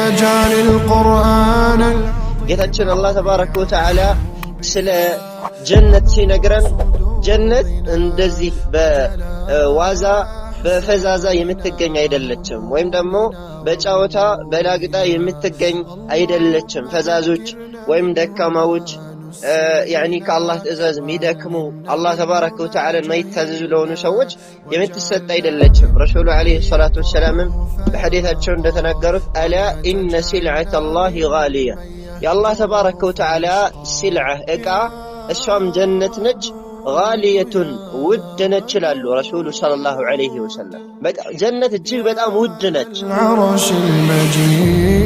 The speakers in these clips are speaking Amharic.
فاجعل القرآن ጌታችን አላህ ተባረከ ወተዓላ ስለ ጀነት ሲነግረን ጀነት እንደዚህ በዋዛ በፈዛዛ የምትገኝ አይደለችም ወይም ደግሞ በጫወታ በላግጣ የምትገኝ አይደለችም ፈዛዞች ወይም ደካማዎች يعني كالله تزاز ميدكمو الله تبارك وتعالى ما يتزز لون سوج يمتسد አይደለችም رسول عليه الصلاة والسلام بحديثاتهم እንደተናገሩት ألا إن سلعة الله غالية يا الله تبارك وتعالى سلعة እቃ እሷም ጀነት ነች غالية ውድ ነች ይላሉ رسول صلى الله عليه وسلم ጀነት እጅግ በጣም ውድ ነች العرش المجيد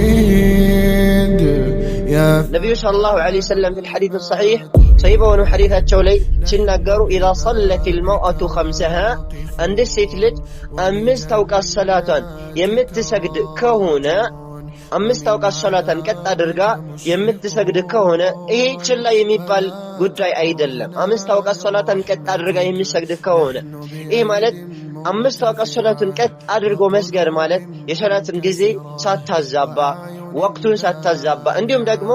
النبي صلى الله عليه وسلم في الحديث الصحيح صيبون حديثات شولي تنقروا إذا صلت المرأة خمسها عند السيتلج أمست توقع الصلاة يمت سجد كهونا أمست توقع الصلاة كت أدرجا يمت سجد كهونا إيه شلا يميبال قدري أيدلم أمست توقع الصلاة كت أدرجا يمت سجد كهونا إيه مالت أمست توقع الصلاة كت أدرجو مسجر مالت يشلات الجزي ساتزابا ወቅቱን ሳታዛባ እንዲሁም ደግሞ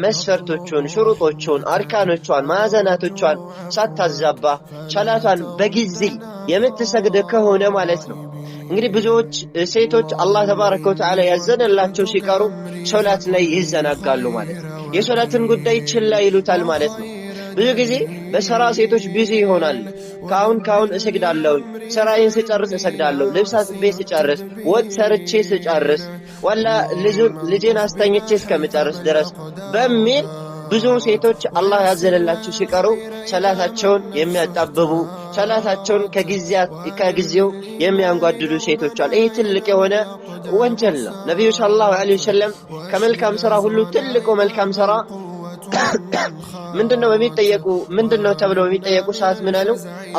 መስፈርቶቹን ሽሩጦቹን አርካኖቿን ማዕዘናቶቿን ሳታዛባ ሶላቷን በጊዜ የምትሰግድ ከሆነ ማለት ነው እንግዲህ ብዙዎች ሴቶች አላህ ተባረከ ወተዓላ ያዘነላቸው ሲቀሩ ሶላት ላይ ይዘናጋሉ ማለት ነው የሶላትን ጉዳይ ችላ ይሉታል ማለት ነው ብዙ ጊዜ በሰራ ሴቶች ቢዚ ይሆናል ካሁን እሰግዳለሁ ሰራዬን ስጨርስ እሰግዳለሁ ልብስ አጥቤ ስጨርስ ወጥ ሰርቼ ስጨርስ ወላ ልጄን አስተኝቼ እስከምጨርስ ድረስ በሚል ብዙ ሴቶች አላህ ያዘነላቸው ሲቀሩ ሶላታቸውን የሚያጣብቡ ሶላታቸውን ከጊዜው የሚያንጓድዱ ሴቶች አሉ ይሄ ትልቅ የሆነ ወንጀል ነው ነብዩ ሰለላሁ ዐለይሂ ወሰለም ከመልካም ሥራ ሁሉ ትልቁ መልካም ሥራ ምንድነው ተብለው የሚጠየቁ ሰዓት ምን አሉ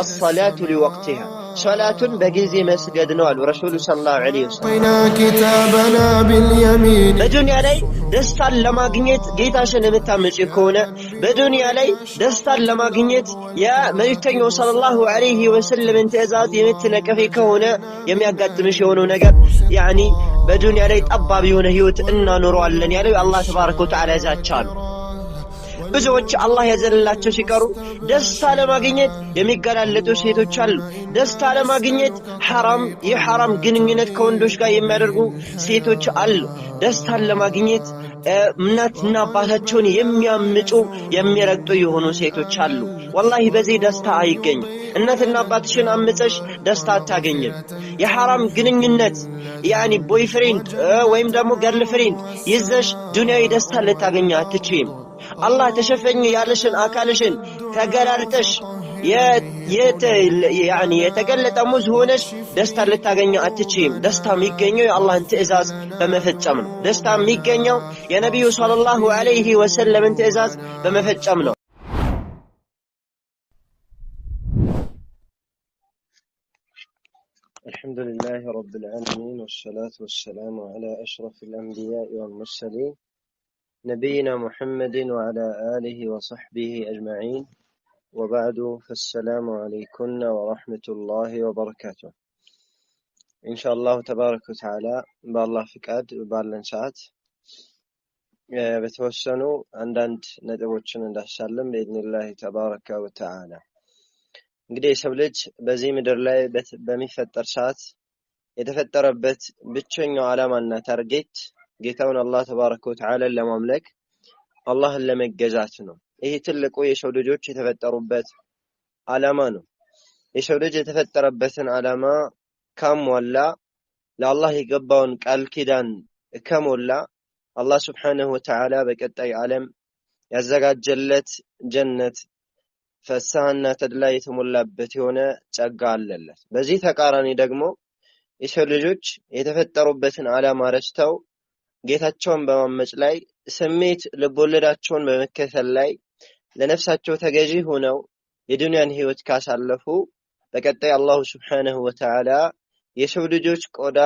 الصلاه لوقتها ሶላቱን በጊዜ መስገድ ነው አሉ ረሱሉ ሰለላሁ ዐለይሂ ወሰለም كتابنا باليمين በዱንያ ላይ ደስታን ለማግኘት ጌታሽን የምታመጪ ከሆነ በዱንያ ላይ ደስታን ለማግኘት የመልእክተኛው ሰለላሁ ዐለይሂ ወሰለም ትእዛዝ የምትነቀፊ ከሆነ የሚያጋጥምሽ የሆነው ነገር ያኒ በዱንያ ላይ ጠባብ የሆነ ህይወት እናኖረዋለን ያለው አላህ ተባረከ ወተዓላ ያዛቻሉ ብዙዎች አላህ ያዘነላቸው ሲቀሩ ደስታ ለማግኘት የሚገላለጡ ሴቶች አሉ ደስታ ለማግኘት የሐራም ግንኙነት ከወንዶች ጋር የሚያደርጉ ሴቶች አሉ ደስታ ለማግኘት እናትና አባታቸውን የሚያምጩ የሚረግጡ የሆኑ ሴቶች አሉ والله በዚህ ደስታ አይገኝም እናትና አባትሽን አምፀሽ ደስታ አታገኝም የሐራም ግንኙነት ያኒ ቦይፍሬንድ ወይም ደግሞ ገርልፍሬንድ ይዘሽ ዱንያዊ ደስታ ልታገኝ አትችይም አላህ ተሸፈኝ ያለሽን አካልሽን ተገላልጠሽ የተገለጠ ሙዝ ሆነሽ ደስታ ልታገኝ አትችይም ደስታ የሚገኘው የአላህን ትእዛዝ በመፈጸም ነው ደስታ የሚገኘው የነብዩ ሰለላሁ ዐለይሂ ወሰለም ትእዛዝ በመፈጸም ነው الحمد لله رب العالمين والصلاة والسلام على أشرف الأنبياء والمرسلين نبينا محمد وعلى آله وصحبه أجمعين وبعد فالسلام عليكم ورحمة الله وبركاته إن شاء الله تبارك وتعالى بالله فكاد بالله ساعات بتوسنوا عند ندوتشن እንደሳለም بإذن الله تبارك وتعالى እንግዲህ የሰው ልጅ በዚህ ምድር ላይ በሚፈጠር ሰዓት የተፈጠረበት ብቸኛው ዓላማና ታርጌት ጌታውን አላህ ተባረከ ወተዓላ ለማምለክ አላህን ለመገዛት ነው ይሄ ትልቁ የሰው ልጆች የተፈጠሩበት ዓላማ ነው የሰው ልጅ የተፈጠረበትን ዓላማ ካሟላ ለአላህ የገባውን ቃል ኪዳን ከሞላ አላህ Subhanahu Wa Ta'ala በቀጣይ ዓለም ያዘጋጀለት ጀነት ፈሳህና ተድላ የተሞላበት የሆነ ጸጋ አለለት በዚህ ተቃራኒ ደግሞ የሰው ልጆች የተፈጠሩበትን ዓላማ ረስተው ጌታቸውን በማመጽ ላይ ስሜት ልቦለዳቸውን በመከተል ላይ ለነፍሳቸው ተገዢ ሆነው የዱንያን ህይወት ካሳለፉ በቀጣይ አላህ Subhanahu Wa Ta'ala የሰው ልጆች ቆዳ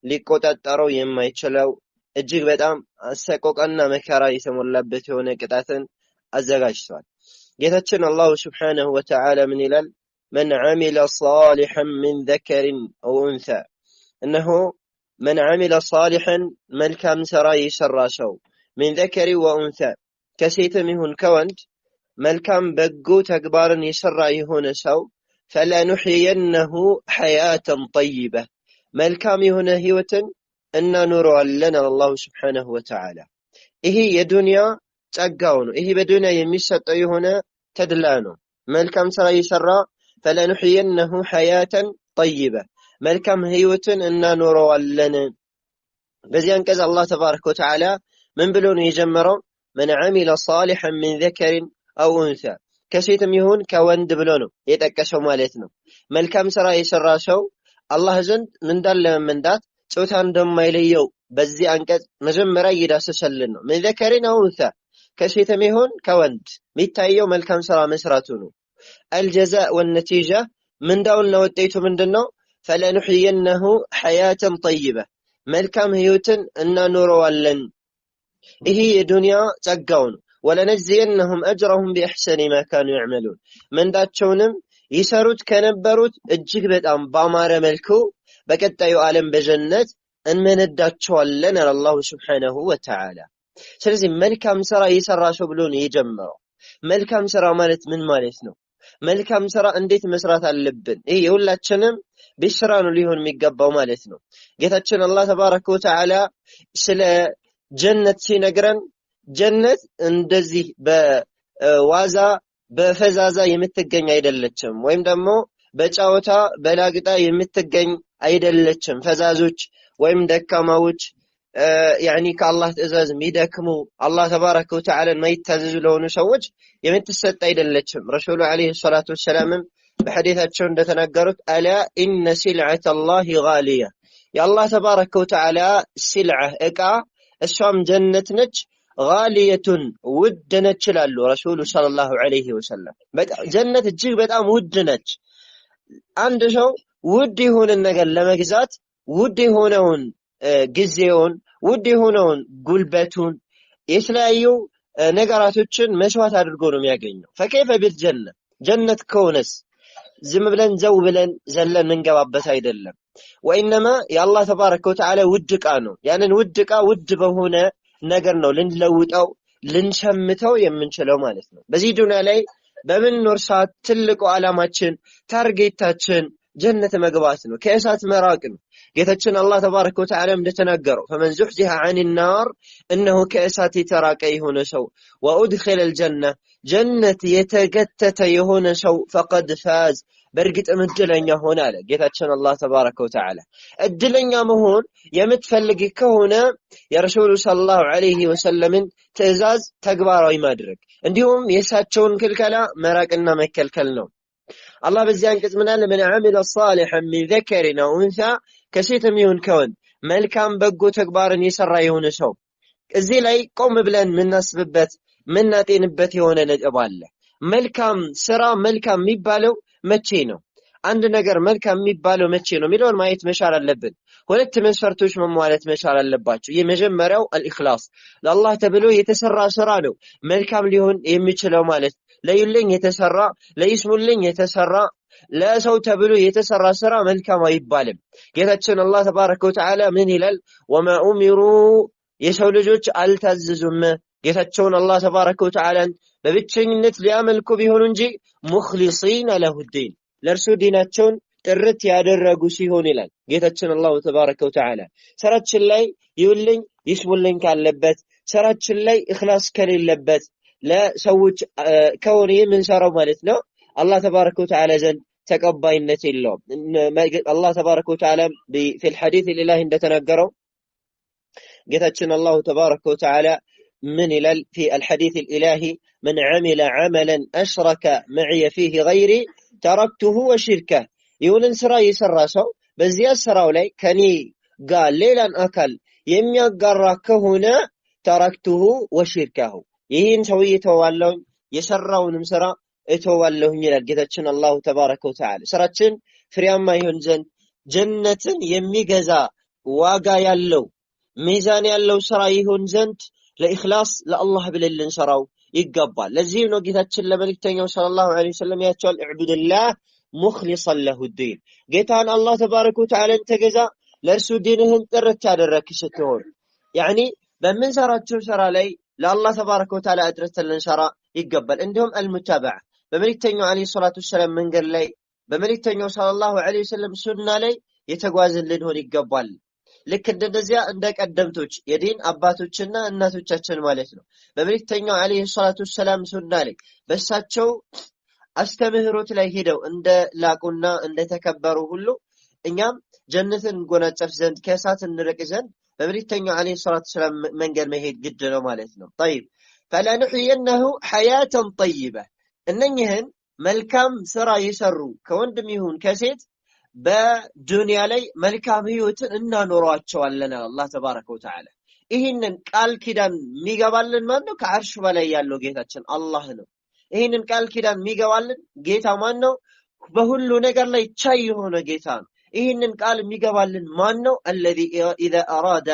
ሊቆጣጣረው የማይችለው እጅግ በጣም አሰቆቃና መከራ የተሞላበት የሆነ ቅጣትን አዘጋጅቷል ጌታችን አላህ Subhanahu Wa Ta'ala ምን ይላል من عمل صالحا من ذكر أو أنثى እነሆ من عمل صالحا መልካም ሥራ የሰራ ሰው من ذكر وأنثى ከሴትም ይሁን ከወንድ መልካም በጎ ተግባርን የሰራ የሆነ ሰው فلنحيينه حياة طيبة መልካም የሆነ ህይወትን እናኖረዋለን አላሁ ስብሓነሁ ወተዓላ። ይሄ የዱንያ ጸጋው ነው። ይሄ በዱንያ የሚሰጠው የሆነ ተድላ ነው። መልካም ሥራ የሰራ فلنحيينه حياة طيبة መልካም ህይወትን እናኖረዋለን። በዚህ አንቀጽ አላህ ተባረከ ወተዓላ ምን ብሎ ነው የጀመረው? من عمل صالحا من ذكر أو أنثى ከሴትም ይሁን ከወንድ ብሎ ነው የጠቀሰው ማለት ነው። መልካም ሥራ የሰራ ሰው አላህ ዘንድ ምንዳን ለመንዳት ጾታ እንደማይለየው በዚህ አንቀጽ መጀመሪያ እየዳሰሰልን ነው። من ذكر أو أنثى ከሴትም ይሁን ከወንድ የሚታየው መልካም ሥራ መስራቱ ነው። الجزاء والنتيجة ምንዳውና ውጤቱ ምንድነው? فلنحيينه حياة طيبة መልካም ህይወትን እናኖረዋለን። ይሄ የዱንያ ጸጋው ነው። ولنجزينهم أجرهم بأحسن ما كانوا يعملون ምንዳቸውንም ይሰሩት ከነበሩት እጅግ በጣም ባማረ መልኩ በቀጣዩ ዓለም በጀነት እንመነዳቸዋለን አላሁ ስብሓነሁ ወተዓላ። ስለዚህ መልካም ሥራ የሰራ ሰው ብሎ ነው የጀመረው። መልካም ሥራ ማለት ምን ማለት ነው? መልካም ሥራ እንዴት መስራት አለብን? ይሄ የሁላችንም ቢስራ ነው ሊሆን የሚገባው ማለት ነው። ጌታችን አላህ ተባረከ ወተዓላ ስለ ጀነት ሲነግረን ጀነት እንደዚህ በዋዛ በፈዛዛ የምትገኝ አይደለችም፣ ወይም ደግሞ በጫወታ በላግጣ የምትገኝ አይደለችም። ፈዛዞች ወይም ደካማዎች ከአላህ ትእዛዝ የሚደክሙ አላህ ተባረከ ወተዓላ የማይታዘዙ ለሆኑ ሰዎች የምትሰጥ አይደለችም። ረሱሉ አለይሂ ሰላቱ ወሰላም በሐዲታቸው እንደተናገሩት አላ ኢነ ሲልዐተ አላህ ጋሊያ የአላህ ተባረከ ወተዓላ ሲልዐ እቃ እሷም ጀነት ነች። ጋሊየቱን ውድ ነች ይላሉ ረሱሉ ሰለላሁ ዐለይሂ ወሰለም። ጀነት እጅግ በጣም ውድ ነች። አንድ ሰው ውድ የሆነን ነገር ለመግዛት ውድ የሆነውን ጊዜውን ውድ የሆነውን ጉልበቱን የተለያዩ ነገራቶችን መስዋዕት አድርጎ ነው የሚያገኘው። فكيف بالجنة ጀነት ከሆነስ ዝም ብለን ዘው ብለን ዘለን እንገባበት አይደለም። وانما የአላህ ተባረከ ወተዓላ ውድ ዕቃ ነው። ያንን ውድ ዕቃ ውድ በሆነ ነገር ነው ልንለውጠው ልንሸምተው የምንችለው ማለት ነው። በዚህ ዱንያ ላይ በምንኖር ሰዓት ትልቁ ዓላማችን ታርጌታችን ጀነት መግባት ነው፣ ከእሳት መራቅ ነው። ጌታችን አላህ ተባረከ ወተዓላ እንደተናገረው فمن زحزح عن النار انه ከእሳት የተራቀ የሆነ ሰው وادخل الجنة ጀነት የተገተተ የሆነ ሰው فقد فاز በእርግጥም እድለኛ ሆነ አለ ጌታችን አላህ ተባረከ ወተዓላ። እድለኛ መሆን የምትፈልግ ከሆነ የረሱሉ ሰለላሁ ዐለይሂ ወሰለምን ትእዛዝ ተግባራዊ ማድረግ እንዲሁም የእሳቸውን ክልከላ መራቅና መከልከል ነው። አላህ በዚህ አንቀጽ ምን አለ? من عمل صالحا من ذكر أو أنثى ከሴትም ይሁን ከወንድ መልካም በጎ ተግባርን የሰራ የሆነ ሰው። እዚህ ላይ ቆም ብለን ምናስብበት ምናጤንበት የሆነ ነጥብ አለ። መልካም ሥራ መልካም የሚባለው መቼ ነው? አንድ ነገር መልካም የሚባለው መቼ ነው የሚለውን ማየት መቻል አለብን። ሁለት መስፈርቶች መሟላት መቻል አለባቸው። የመጀመሪያው አልኢኽላስ ለአላህ ተብሎ የተሰራ ሥራ ነው መልካም ሊሆን የሚችለው ማለት ለይልኝ የተሰራ ለይስሙልኝ የተሰራ ለሰው ተብሎ የተሰራ ሥራ መልካም አይባልም። ጌታችን አላህ ተባረከ ወተዓላ ምን ይላል? ወማ ኡሚሩ የሰው ልጆች አልታዘዙም ጌታቸውን አላህ ተባረከ ወተዓላን በብቸኝነት ሊያመልኩ ቢሆኑ እንጂ ሙኽሊሲን ለሁዲን ለእርሱ ዲናቸውን ጥርት ያደረጉ ሲሆን ይላል ጌታችን አላህ ተባረከ ወተዓላ። ሥራችን ላይ ይውልኝ ይስሙልኝ ካለበት ሥራችን ላይ ኢኽላስ ከሌለበት ለሰዎች ከሆነ የምንሰራው ማለት ነው አላህ ተባረከ ወተዓላ ዘንድ ተቀባይነት የለውም። አላህ ተባረከ ወተዓላ في الحديث الإلهي እንደተናገረው ጌታችን አላህ ተባረከ ወተዓላ من إلى في الحديث الإلهي من عمل عملا أشرك معي فيه غيري تركته وشركه يقولن سرا يسرى سو بزيا سراو لي كني قال ليلان أكل يميقرى كهنا تركته وشركه يهين سوية توالون يسرون مسرا اتوالون يلقيتشن الله تبارك وتعالى سراتشن فريان ما يهنزن جنة يميقزا واقا يالو ميزان يالو سرا يهنزنت ለኢኽላስ ለአላህ ብለን ልንሰራው ይገባል። ለዚህ ነው ጌታችን ለመልእክተኛው ሰለላሁ ዐለይሂ ወሰለም ያቻል እዕቡድላህ ሙኽሊሰን ለሁ ዲን ጌታን አላህ ተባረከ ወተዓላን ተገዛ ለእርሱ ዲንህን ጥርት ያደረክ ስትሆን ያኒ በምንሰራቸው ስራ ላይ ለአላህ ተባረከ ወተዓላ አድርሰን ልንሰራ ይገባል። እንዲሁም አልሙታበዓ በመልእክተኛው አለይሂ ሰላቱ ወሰላም መንገድ ላይ በመልእክተኛው ሰለላሁ ዐለይሂ ወሰለም ሱና ላይ የተጓዝን ልንሆን ይገባል። ልክ እንደዚያ እንደ ቀደምቶች የዲን አባቶችና እናቶቻችን ማለት ነው በመልእክተኛው አለይሂ ሰላቱ ወሰላም ሱና ላይ በእሳቸው አስተምህሮት ላይ ሄደው እንደ ላቁና እንደ ተከበሩ ሁሉ እኛም ጀነትን እንጎናጸፍ ዘንድ ከእሳት እንርቅ ዘንድ በመልእክተኛው አለይሂ ሰላቱ ወሰላም መንገድ መሄድ ግድ ነው ማለት ነው። طيب فلا نحيينه حياة طيبة እነኚህን መልካም ስራ የሰሩ ከወንድም ይሁን ከሴት በዱንያ ላይ መልካም ህይወትን እናኖራቸዋለን አላህ ተባረከ ወተዓላ። ይህንን ቃል ኪዳን የሚገባልን ማን ነው? ከአርሽ በላይ ያለው ጌታችን አላህ ነው። ይህንን ቃል ኪዳን የሚገባልን ጌታ ማን ነው? በሁሉ ነገር ላይ ቻይ የሆነ ጌታ ነው። ይህንን ቃል የሚገባልን ማን ነው? الذي اذا اراد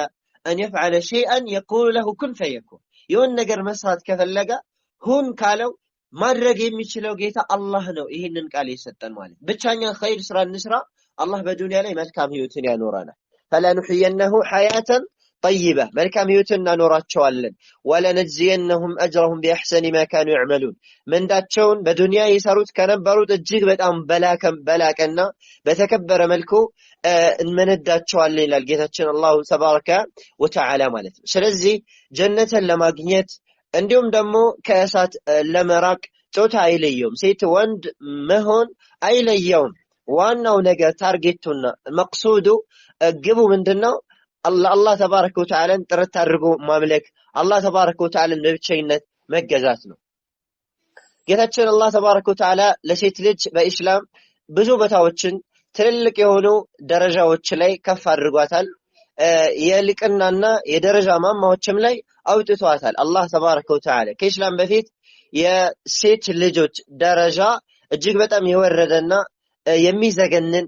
ان يفعل شيئا يقول له كن فيكون የሆነ ነገር መስራት ከፈለገ ሁን ካለው ማድረግ የሚችለው ጌታ አላህ ነው። ይህንን ቃል የሰጠን ማለት ብቻኛ ኸይር ስራ እንስራ አላህ በዱንያ ላይ መልካም ህይወትን ያኖራናል። فلا نحيينه حياة طيبة መልካም ህይወትን እናኖራቸዋለን። ولنجزينهم اجرهم باحسن ما كانوا يعملون ምንዳቸውን በዱንያ የሰሩት ከነበሩት እጅግ በጣም በላቀና በተከበረ መልኩ እንመነዳቸዋለን ይላል ጌታችን አላሁ ተባረከ ወተዓላ ማለት ነው። ስለዚህ ጀነትን ለማግኘት እንዲሁም ደግሞ ከእሳት ለመራቅ ጾታ አይለየውም፣ ሴት ወንድ መሆን አይለየውም። ዋናው ነገር ታርጌቱና መቅሱዱ ግቡ ምንድነው? አላህ ተባረከ ወተዓላን ጥርት አድርጎ ማምለክ፣ አላህ ተባረከ ወተዓላን በብቸኝነት መገዛት ነው። ጌታችን አላህ ተባረከ ወተዓላ ለሴት ልጅ በእስላም ብዙ ቦታዎችን ትልልቅ የሆኑ ደረጃዎች ላይ ከፍ አድርጓታል። የልቅናና የደረጃ ማማዎችም ላይ አውጥቷታል አላህ ተባረከ ወተዓላ። ከእስላም በፊት የሴት ልጆች ደረጃ እጅግ በጣም የወረደና የሚዘገንን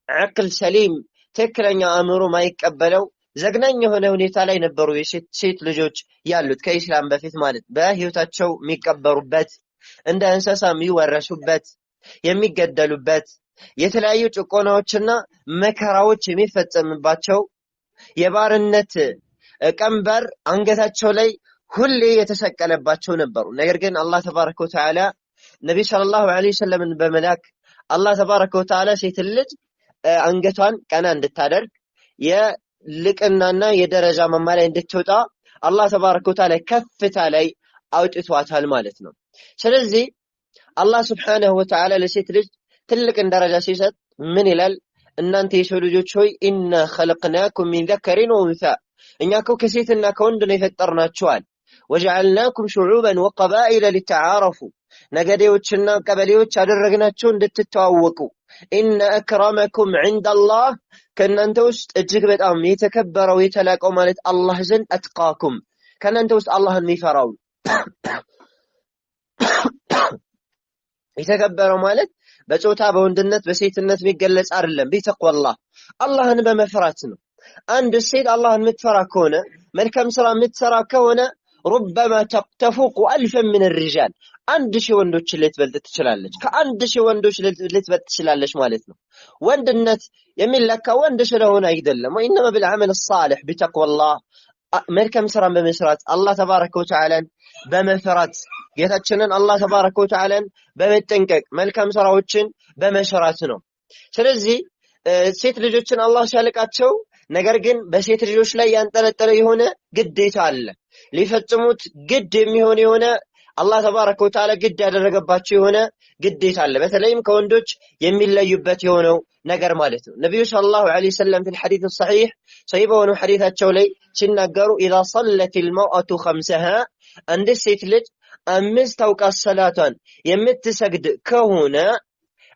አቅል ሰሊም ትክክለኛ አእምሮ ማይቀበለው ዘግናኝ የሆነ ሁኔታ ላይ ነበሩ የሴት ልጆች ያሉት ከእስላም በፊት ማለት በህይወታቸው የሚቀበሩበት፣ እንደ እንስሳ የሚወረሱበት፣ የሚገደሉበት፣ የተለያዩ ጭቆናዎችና መከራዎች የሚፈጸምባቸው፣ የባርነት ቀንበር አንገታቸው ላይ ሁሌ የተሰቀለባቸው ነበሩ። ነገር ግን አላህ ተባረከ ወተዓላ ነብይ ሰለላሁ ዐለይሂ ወሰለም በመላክ አላህ ተባረከ ወተዓላ ሴት ልጅ አንገቷን ቀና እንድታደርግ የልቅናና የደረጃ መማሪያ እንድትወጣ አላህ ተባረከ ወተዓላ ከፍታ ላይ አውጥቷታል ማለት ነው። ስለዚህ አላህ Subhanahu Wa Ta'ala ለሴት ልጅ ትልቅን ደረጃ ሲሰጥ ምን ይላል? እናንተ የሰው ልጆች ሆይ ኢና خلقناكم من ذكر وانثى እኛ እኮ ከሴትና ከወንድ ነው የፈጠርናችኋል። وجعلناكم شعوبا وقبائل لتعارفوا ነገዴዎችና ቀበሌዎች አደረግናቸው እንድትተዋወቁ። ኢነ አክረመኩም ዐንደላህ ከእናንተ ውስጥ እጅግ በጣም የተከበረው የተላቀው ማለት አላህ ዘንድ አትቃኩም ከእናንተ ውስጥ አላህን የሚፈራው። የተከበረው ማለት በጾታ በወንድነት በሴትነት የሚገለጽ አይደለም። ቢተቅዋላህ አላህን በመፍራት ነው። አንድ ሴት አላህን የምትፈራ ከሆነ መልካም ስራ የምትሰራ ከሆነ ربما تفوق ألفا من الرجال 1000 ወንዶች ልትበልጥ ትችላለች። ከ1000 ወንዶች ልትበልጥ ትችላለች ማለት ነው። ወንድነት የሚለካ ወንድ ስለሆነ አይደለም። وإنما بالعمل الصالح بتقوى الله መልካም ስራን በመስራት አላህ ተባረከ ወተዓላን በመፍራት ጌታችንን አላህ ተባረከ ወተዓላን በመጠንቀቅ መልካም ስራዎችን በመስራት ነው። ስለዚህ ሴት ልጆችን አላህ ሲያልቃቸው ነገር ግን በሴት ልጆች ላይ ያንጠለጠለ የሆነ ግዴታ አለ። ሊፈጽሙት ግድ የሚሆን የሆነ አላህ ተባረከ ወተዓላ ግድ ያደረገባቸው የሆነ ግዴታ አለ። በተለይም ከወንዶች የሚለዩበት የሆነው ነገር ማለት ነው። ነብዩ ሰለላሁ ዐለይሂ ወሰለም في الحديث الصحيح صحيح በሆነው ሐዲታቸው ላይ ሲናገሩ اذا صلت المرأة خمسها አንድ ሴት ልጅ 5 አውቃት ሰላቷን የምትሰግድ ከሆነ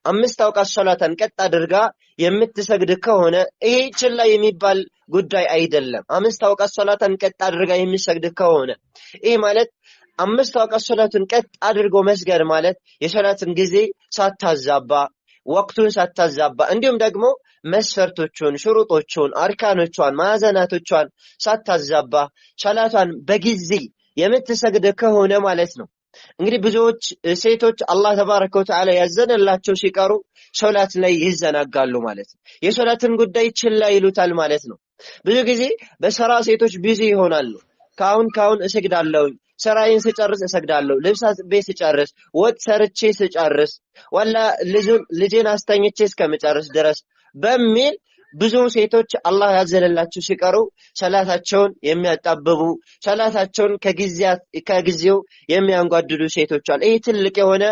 5 አውቃት ሰላቷን ቀጥ አድርጋ የምትሰግድ ከሆነ ይሄ ችላ የሚባል ጉዳይ አይደለም። 5 አውቃት ሰላቷን ቀጥ አድርጋ የሚሰግድ ከሆነ ይሄ ማለት 5 አውቃት ሰላቱን ቀጥ አድርጎ መስገድ ማለት የሰላትን ጊዜ ሳታዛባ ወቅቱን ሳታዛባ እንዲሁም ደግሞ መስፈርቶቹን ሽሩጦቹን አርካኖቿን ማዕዘናቶቿን ሳታዛባ ሰላቷን በጊዜ የምትሰግድ ከሆነ ማለት ነው። እንግዲህ ብዙዎች ሴቶች አላህ ተባረከ ወተዓላ ያዘነላቸው ሲቀሩ ሶላት ላይ ይዘናጋሉ ማለት ነው። የሶላትን ጉዳይ ችላ ይሉታል ማለት ነው። ብዙ ጊዜ በሥራ ሴቶች ቢዚ ይሆናሉ። ካሁን እሰግዳለሁ፣ ስራዬን ስጨርስ እሰግዳለሁ፣ ልብስ አጥቤ ስጨርስ፣ ወጥ ሰርቼ ስጨርስ፣ ወላ ልጄን አስተኝቼ እስከምጨርስ ድረስ በሚል ብዙ ሴቶች አላህ ያዘነላቸው ሲቀሩ ሰላታቸውን የሚያጣብቡ ሰላታቸውን ከጊዜው የሚያንጓድዱ ሴቶች አሉ። ይህ ትልቅ የሆነ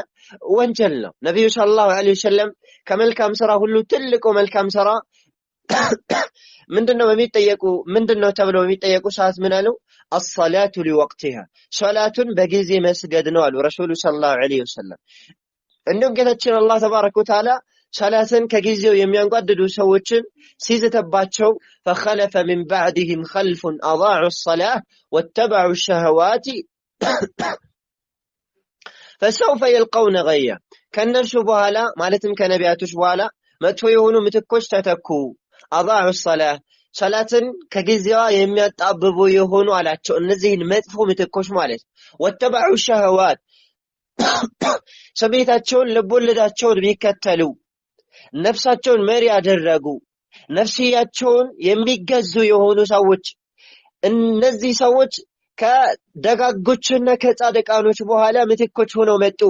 ወንጀል ነው። ነብዩ ሰለላሁ ዐለይሂ ወሰለም ከመልካም ሥራ ሁሉ ትልቁ መልካም ሥራ ምንድነው ተብለው በሚጠየቁ ሰዓት ምን አሉ? الصلاة لوقتها ሶላቱን በጊዜ መስገድ ነው አሉ ረሱሉ ሰለላሁ ዐለይሂ ወሰለም። እንደውም ጌታችን አላህ ተባረከ ወተዓላ ሰላትን ከጊዜው የሚያንጓድዱ ሰዎችን ሲዘተባቸው فخلف من بعدهم خلف أضاعوا الصلاة واتبعوا الشهوات فسوف يلقون غيا ከነሱ በኋላ ማለትም ከነቢያቶች በኋላ መጥፎ የሆኑ ምትኮች ተተኩ። أضاعوا الصلاة ሰላትን ከጊዜዋ የሚያጣብቡ የሆኑ አላቸው። እነዚህን መጥፎ ምትኮች ማለት واتبعوا الشهوات ስሜታቸውን ልቦለዳቸውን ቢከተሉ ነፍሳቸውን መሪ ያደረጉ ነፍስያቸውን የሚገዙ የሆኑ ሰዎች እነዚህ ሰዎች ከደጋጎችና ከጻድቃኖች በኋላ ምትኮች ሆነው መጡ።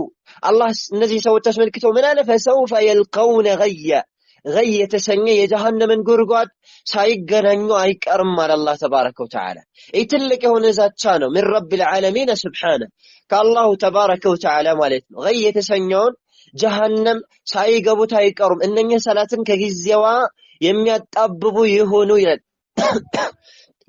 አላህ እነዚህ ሰዎች አስመልክቶ ምን አለ? فسوف يلقون غيا غي የተሰኘ የጀሃነምን ጉድጓድ ሳይገናኙ አይቀርም አለ አላህ ተባረከ ወተዓላ። ይህ ትልቅ የሆነ ዛቻ ነው። من رب العالمين سبحانه ከአላሁ ተባረከ ወተዓላ ማለት ነው። غي የተሰኘውን ጀሃነም ሳይገቡት አይቀሩም እነኚህ ሰላትን ከጊዜዋ የሚያጣብቡ ይሆኑ ይላል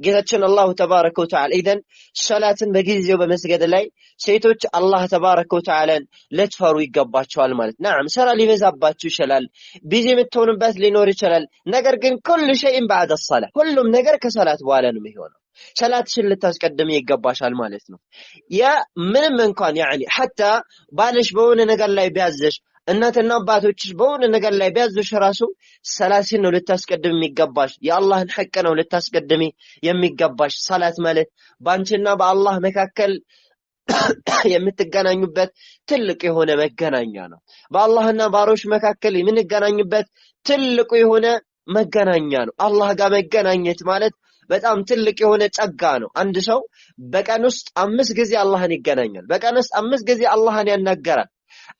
ጌታችን አላሁ ተባረከ ወተዓላ። ኢዘን ሰላትን በጊዜው በመስገድ ላይ ሴቶች አላህ ተባረከ ወተዓላን ለትፈሩ ይገባቸዋል ማለት ነው። ናም ስራ ሊበዛባችሁ ይችላል፣ ቢዚ የምትሆኑበት ሊኖር ይችላል። ነገር ግን كل شيء بعد الصلاة ሁሉም ነገር ከሰላት በኋላ ነው የሚሆነው። ሰላትሽን ልታስቀድም ይገባሻል ማለት ነው። ያ ምንም እንኳን حتى ባልሽ በሆነ ነገር ላይ ቢያዝሽ እናትና አባቶችሽ በሆነ ነገር ላይ ቢያዝሽ ራሱ ሰላትን ነው ልታስቀድም የሚገባሽ። የአላህን ሐቅ ነው ልታስቀድሚ የሚገባሽ። ሰላት ማለት ባንቺና በአላህ መካከል የምትገናኙበት ትልቅ የሆነ መገናኛ ነው። በአላህና ባሮች መካከል የምንገናኝበት ትልቁ የሆነ መገናኛ ነው። አላህ ጋር መገናኘት ማለት በጣም ትልቅ የሆነ ጸጋ ነው። አንድ ሰው በቀን ውስጥ 5 ጊዜ አላህን ይገናኛል። በቀን ውስጥ 5 ጊዜ አላህን ያናገራል።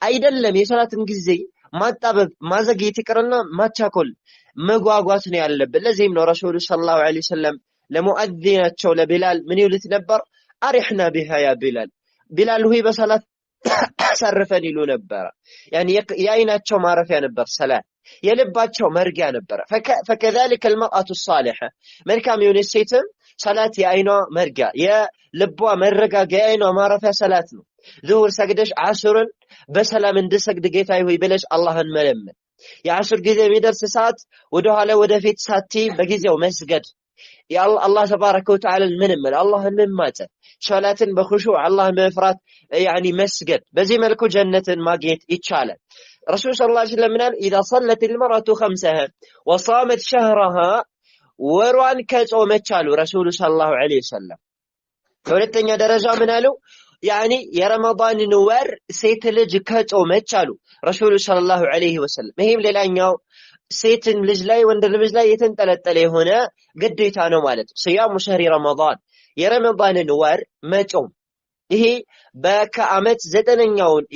አይደለም የሰላትን ጊዜ ማጣበብ ማዘግየት ይቅርና ማቻኮል መጓጓት ነው ያለበት። ለዚህም ነው ረሱሉ ሰለላሁ ዐለይሂ ወሰለም ለሙአዚናቸው ለቢላል ምን ይሉት ነበር? አሪሕና ቢሃ ያ ቢላል ሆይ በሰላት አሳርፈን ይሉ ነበር። የአይናቸው ማረፊያ ነበር ሰላት፣ የልባቸው መርጊያ ነበር። فكذلك المرأة الصالحة መልካም የሆነች ሴትም ሰላት የአይኗ መርጊያ የልቧ መረጋጊያ የአይኗ ማረፊያ ሰላት ነው። ዙሁር ሰግደሽ ዓስርን በሰላም እንድሰግድ ጌታዬ ሆይ ብለሽ አላህን መለመን። የዓስር ጊዜ የሚደርስ ሰዓት ወደ ኋላ ወደፊት ሳትይ በጊዜው መስገድ። አላህ ተባረከ ወተዓላ ምንመል አላህን መማጸን ሶላትን በኹሹዕ አላህን መፍራት መስገድ። በዚህ መልኩ ጀነትን ማግኘት ይቻላል። ረሱል ሰለላሁ ዐለይሂ ወሰለም ምናል إذا صلت المرأة خمسها وصامت شهرها ወሯን ከጾመች አሉ ረሱል ሰለላሁ ዐለይሂ ወሰለም። ሁለተኛ ደረጃ ምን አሉ? የረመዳንን ወር ሴት ልጅ ከጾመች አሉ ረሱል ሰለላሁ ዐለይሂ ወሰለም። ይሄም ሌላኛው ሴትን ልጅ ላይ ወንድ ልጅ ላይ የተንጠለጠለ የሆነ ግዴታ ነው ማለት ነው። ሲያሙ ሸህሪ ረመዳን የረመዳንን ወር መጾም። ይሄ በከዓመት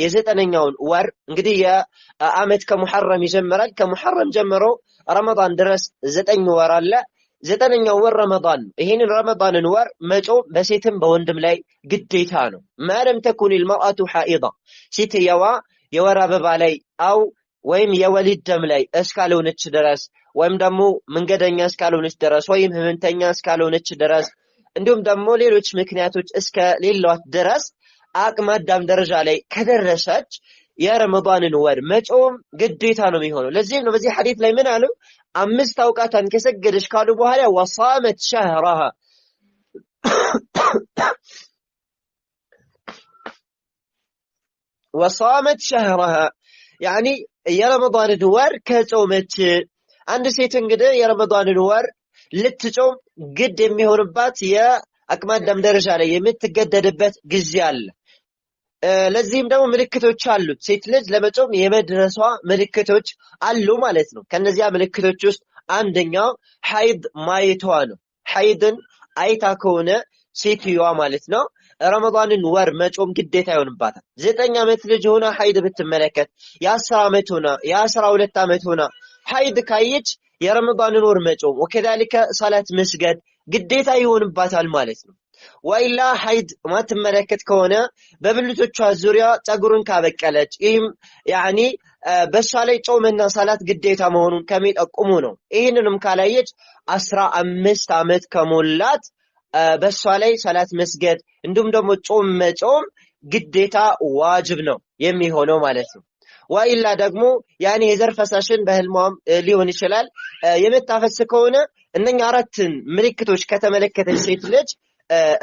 የዘጠነኛውን ወር እንግዲህ የዓመት ከሙሐረም ይጀምራል። ከሙሐረም ጀምሮ ረመዳን ድረስ 9 ወር አለ። 9ኛው ወር ረመዳን ነው። ይሄንን ረመዳንን ወር መጾም በሴትም በወንድም ላይ ግዴታ ነው። ማለም ተኩን المرأة حائضة ሴትየዋ የወር አበባ ላይ ወይም የወሊድ ደም ላይ እስካልሆነች ድረስ ወይም ደግሞ መንገደኛ እስካልሆነች ድረስ ወይም ህመምተኛ እስካልሆነች ድረስ እንዲሁም ደግሞ ሌሎች ምክንያቶች እስከሌሏት ድረስ አቅመ አዳም ደረጃ ላይ ከደረሰች የረመዳንን ወር መጾም ግዴታ ነው የሚሆነው። ለዚህም ነው በዚህ ሐዲስ ላይ ምን አሉ? 5 አውቃታን ከሰገደች ካሉ በኋላ ወصامت شهرها وصامت شهرها የረመዳንን ወር ከጾመች። አንድ ሴት እንግዲህ የረመዳንን ወር ልትጾም ግድ የሚሆንባት የአቅመ አዳም ደረጃ ላይ የምትገደድበት ጊዜ አለ። ለዚህም ደግሞ ምልክቶች አሉት። ሴት ልጅ ለመጾም የመድረሷ ምልክቶች አሉ ማለት ነው። ከነዚያ ምልክቶች ውስጥ አንደኛው ሐይድ ማየቷ ነው። ሐይድን አይታ ከሆነ ሴትዮዋ ማለት ነው ረመዳንን ወር መጾም ግዴታ ይሆንባታል። 9 ዓመት ልጅ ሆና ሐይድ ብትመለከት፣ የ10 ዓመት ሆና የ12 ዓመት ሆና ሐይድ ካየች የረመዳንን ወር መጾም ወከዛሊከ ሰላት መስገድ ግዴታ ይሆንባታል ማለት ነው። ወይላ ሐይድ ማትመለከት ከሆነ በብልቶቿ ዙሪያ ፀጉርን ካበቀለች ይህም ያኒ በሷ ላይ ጾምና ሰላት ግዴታ መሆኑን ከሚጠቁሙ ነው። ይህንንም ካላየች 15 ዓመት ከሞላት በሷ ላይ ሰላት መስገድ እንዲሁም ደግሞ ጾም መጾም ግዴታ ዋጅብ ነው የሚሆነው ማለት ነው። ወይላ ደግሞ ያኒ የዘር ፈሳሽን በህልሟም ሊሆን ይችላል የምታፈስ ከሆነ እነኛ አራትን ምልክቶች ከተመለከተች ሴት ልጅ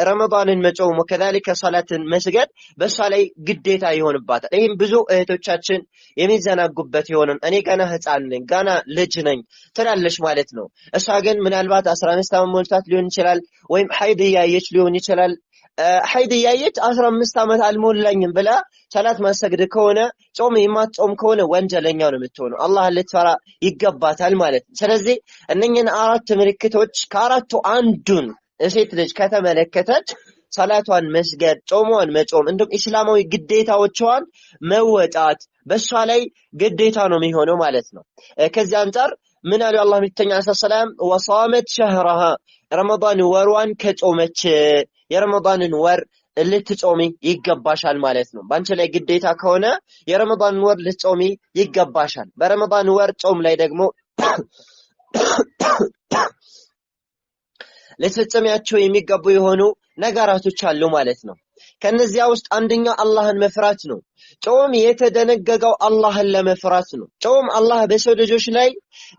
ረመዳንን መጾም ወከዛሊከ ሰላትን መስገድ በሷ ላይ ግዴታ ይሆንባታል። ይህም ብዙ እህቶቻችን የሚዘናጉበት ይሆናል። እኔ ገና ህፃን ነኝ ገና ልጅ ነኝ ትላለች ማለት ነው። እሷ ግን ምናልባት 15 ዓመት ሞልቷት ሊሆን ይችላል ወይም ሐይድ ያየች ሊሆን ይችላል። ሐይድ ያየች 15 ዓመት አልሞላኝም ብላ ሰላት ማሰግድ ከሆነ ጾም የማትጾም ከሆነ ወንጀለኛ ነው የምትሆነው። አላህ ልትፈራ ይገባታል ማለት ነው። ስለዚህ እነኝን አራት ምልክቶች ከአራቱ አንዱን ሴት ልጅ ከተመለከተች ሰላቷን መስገድ፣ ጾሟን መጾም እንዲሁም እስላማዊ ግዴታዎቿን መወጣት በሷ ላይ ግዴታ ነው የሚሆነው ማለት ነው። ከዚህ አንፃር ምን አሉ አላህ መልእክተኛ ሰለላም ወሷመት ሸህረሃ ረመዳን ወሯን ከጾመች የረመዳንን ወር ልትጾሚ ይገባሻል ማለት ነው። ባንቺ ላይ ግዴታ ከሆነ የረመዳንን ወር ልትጾሚ ይገባሻል። በረመዳን ወር ጾም ላይ ደግሞ ለተፈጸሚያቸው የሚገቡ የሆኑ ነገራቶች አሉ ማለት ነው። ከነዚያ ውስጥ አንደኛው አላህን መፍራት ነው። ጾም የተደነገገው አላህን ለመፍራት ነው። ጾም አላህ በሰው ልጆች ላይ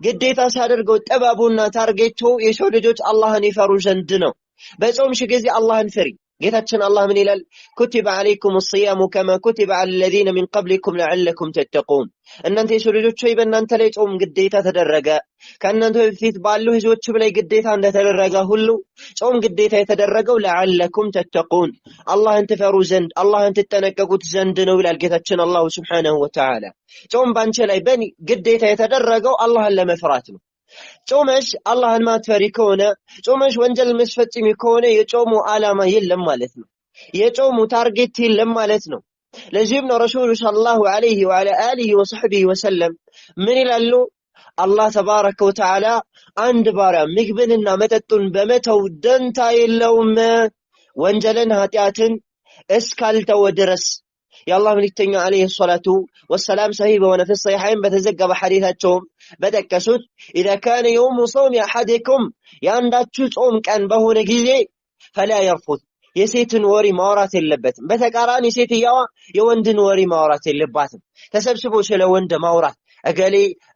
ግዴታ ሲያደርገው ጥበቡና ታርጌቱ የሰው ልጆች አላህን ይፈሩ ዘንድ ነው። በጾምሽ ጊዜ አላህን ፍሪ። ጌታችን አላህ ምን ይላል? ኩቲበ ዐለይኩም الصيام كما كتب على الذين من قبلكم لعلكم تتقون። እናንተ የሰው ልጆች ሆይ በእናንተ ላይ ጾም ግዴታ ተደረገ ከእናንተ በፊት ባሉ ህዝቦች ላይ ግዴታ እንደተደረገ ሁሉ ጾም ግዴታ የተደረገው ለعلكم تتقون አላህን ትፈሩ ዘንድ አላህን ትጠነቀቁት ዘንድ ነው ይላል ጌታችን አላህ Subhanahu Wa Ta'ala። ጾም ባንቺ ላይ ግዴታ የተደረገው አላህን ለመፍራት ነው። ጾመሽ አላህን ማትፈሪ ከሆነ ጾመሽ ወንጀል መስፈጽሚ ከሆነ የጾሙ ዓላማ የለም ማለት ነው። የጾሙ ታርጌት የለም ማለት ነው። ለዚህም ነው ረሱሉ ሰለላሁ ዐለይሂ ወዐላ አሊሂ ወሰህቢሂ ወሰለም ምን ይላሉ? አላህ ተባረከ ወተዓላ አንድ ባሪያ ምግብንና መጠጡን በመተው ደንታ የለውም ወንጀልን ኃጢአትን እስካልተወ ድረስ። የአላህ መልእክተኛ ዐለይሂ ሰላቱ ወሰላም ሰሂህ በሆነ ፍሰሂሐይን በተዘገበ ሐዲታቸውም በጠቀሱት ኢዛ ካነ የውሙ ሶም አሐዲኩም ያንዳችሁ ጾም ቀን በሆነ ጊዜ ፈላ የርፉት የሴትን ወሬ ማውራት የለበትም። በተቃራኒ ሴትየዋ የወንድን ወሬ ማውራት የለባትም። ተሰብስቦ ስለ ወንድ ማውራት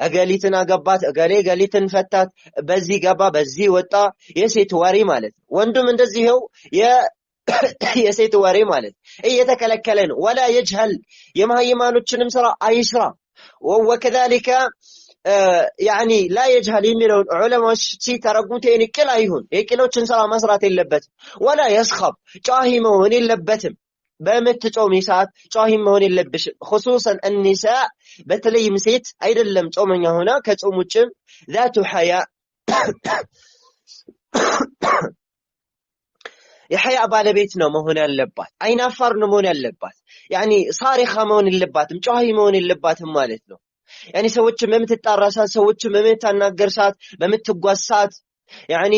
እገሊትን አገባት፣ እገሊትን ፈታት፣ በዚህ ገባ በዚህ ወጣ የሴት ወሬ ማለት ነው። ወንዱም እንደዚህው የሴት ወሬ ማለት እየተከለከለ ነው። ወላ የጅሀል የማይማኖችንም ስራ አይስራ። ወከዛሊከ ያኒ ላ የጅሀል የሚለውን ዑለማዎች ሲተረጉሙት ቅል አይሁን የቅሎችን ስራ መስራት የለበትም። ወላ የስኸብ ጫሂ መሆን የለበትም። በምትጾሚ ሰዓት ጫሂ መሆን የለብሽም። خصوصا النساء በተለይም ሴት አይደለም ጾመኛ ሆና ከጾም ውጭም ذات حياء የሐያ ባለቤት ነው መሆን ያለባት። አይናፋር ነው መሆን ያለባት። ያኒ ሳሪኻ መሆን የለባትም፣ ጫሂ መሆን የለባትም ማለት ነው። ያኒ ሰዎች በምትጣራ ሰዓት፣ ሰዎች በምትናገር ሰዓት፣ በምትጓዝ ሰዓት፣ ያኒ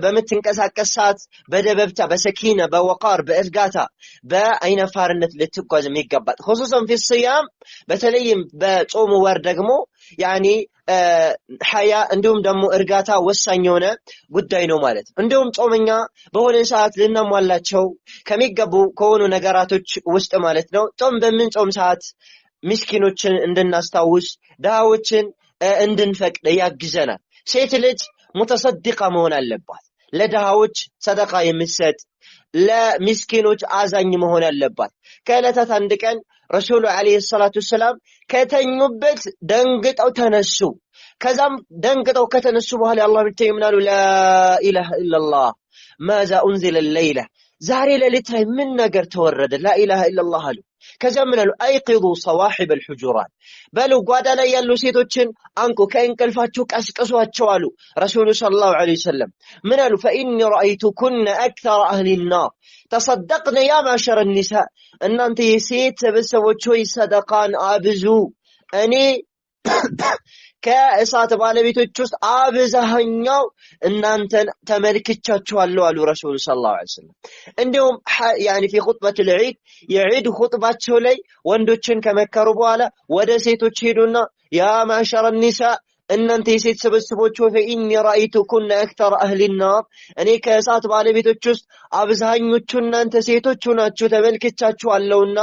በምትንቀሳቀስ ሰዓት በደበብታ በሰኪና በወቃር በእርጋታ በአይናፋርነት ልትጓዝ የሚገባት خصوصا في الصيام በተለይም በጾም ወር ደግሞ ያኒ ሐያ እንዲሁም ደግሞ እርጋታ ወሳኝ የሆነ ጉዳይ ነው ማለት ነው። እንዲሁም ጾመኛ በሆነ ሰዓት ልናሟላቸው ከሚገቡ ከሆኑ ነገራቶች ውስጥ ማለት ነው ጾም በምንጾም ሰዓት ምስኪኖችን እንድናስታውስ ድሃዎችን እንድንፈቅድ ያግዘናል። ሴት ልጅ ሙተሰድቃ መሆን አለባት። ለድሃዎች ሰደቃ የምትሰጥ ለምስኪኖች አዛኝ መሆን አለባት። ከዕለታት አንድ ቀን ረሱሉ ዐለይሂ ሰላቱ ወሰላም ከተኙበት ደንግጠው ተነሱ። ከዛም ደንግጠው ከተነሱ በኋላ አላህ መልእክተኛ ምን አሉ? ላ ኢላሃ ኢላላህ ማዛ ኡንዚለ الليلة ዛሬ ሌሊት ላይ ምን ነገር ተወረደ? ላኢላሃ ኢላላህ አሉ። ከዚያ ምን አሉ? አይቂዱ ሰዋሒብ አልሑጁራት፣ በሉ ጓዳ ላይ ያሉ ሴቶችን አንቁ፣ ከእንቅልፋቸው ቀስቅሷቸው አሉ ረሱሉ ሰለላሁ ዐለይሂ ወሰለም። ምን አሉ? ፈኢኒ ረአይቱኩነ አክተረ አህሊ ናር ተሰደቅነ ያ ማሸረ ኒሳ፣ እናንተ የሴት ቤተሰቦች ሆይ ሰደቃን አብዙ፣ እኔ ከእሳት ባለቤቶች ውስጥ አብዛኛው እናንተን ተመልክቻችኋለሁ አሉ ረሱሉ ሰለላሁ ዐለይሂ ወሰለም። እንዲሁም ያኒ ፊ ኹጥበቱል ዒድ የዒድ ኹጥባቸው ላይ ወንዶችን ከመከሩ በኋላ ወደ ሴቶች ሄዱና ያ ማዕሸረ ኒሳ፣ እናንተ የሴት ስብስቦች ፈኢኒ ረአይቱኩነ አክተረ አህሊ ናር፣ እኔ ከእሳት ባለቤቶች ውስጥ አብዛኞቹ እናንተ ሴቶች ናችሁ ተመልክቻችኋለሁና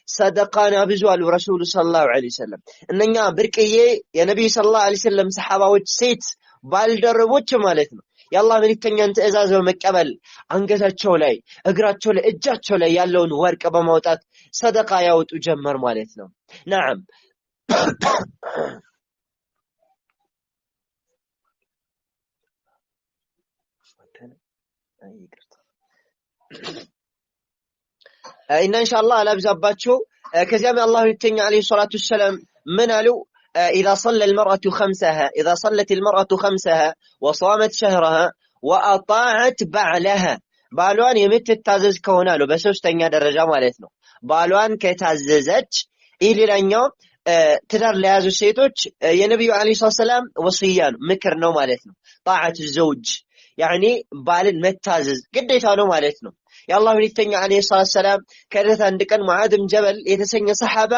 ሰደቃን አብዙ አሉ ረሱሉ ሰለላሁ ዐለይሂ ወሰለም። እነኛ ብርቅዬ የነቢዩ ሰለላሁ ዐለይሂ ወሰለም ሰሐባዎች ሴት ባልደረቦች ማለት ነው የአላህ መልእክተኛን ትእዛዝ በመቀበል አንገታቸው ላይ፣ እግራቸው ላይ፣ እጃቸው ላይ ያለውን ወርቅ በማውጣት ሰደቃ ያወጡ ጀመር ማለት ነው። ነዓም እና ኢንሻአላህ አላብዛባችሁ። ከዚያም አላህ መልእክተኛ አለይሂ ሰላቱ ወሰለም ምን አሉ? إذا صلت المرأة خمسها وصامت شهرها وأطاعت بعلها، ባሏን የምትታዘዝ ከሆነ አሉ በሶስተኛ ደረጃ ማለት ነው። ባሏን ከታዘዘች ሌላኛው ትዳር ለያዙ ሴቶች የነብዩ አለይሂ ሰላም ወሲያ ነው፣ ምክር ነው ማለት ነው። ጣዓት ዘውጅ ያኒ ባልን መታዘዝ ግዴታ ነው ማለት ነው። የአላህ መልእክተኛ አለይሂ ሰላም ከዕለት አንድ ቀን ሙዓዝ ብን ጀበል የተሰኘ ሰሐባ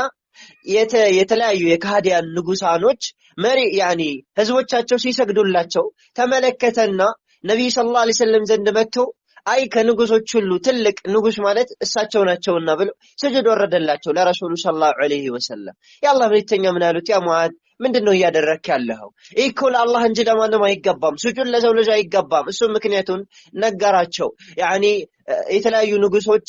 የተለያዩ የካህዲያን ንጉሳኖች መሪ ያኒ ህዝቦቻቸው ሲሰግዱላቸው ተመለከተና ነብዩ ሰለላሁ ዐለይሂ ወሰለም ዘንድ መጥቶ አይ ከንጉሶች ሁሉ ትልቅ ንጉስ ማለት እሳቸው ናቸውና ብሎ ስጁድ ወረደላቸው ለረሱሉ ሰለላሁ ዐለይሂ ወሰለም። የአላህ መልእክተኛ ምን አሉት? ያ ሙዓዝ ምንድነው እያደረክ ያለኸው? እኮ ለአላህ እንጂ ለማንም አይገባም፣ ስጁድ ለሰው ልጅ አይገባም። እሱ ምክንያቱን ነገራቸው። ያኒ የተለያዩ ንጉሶች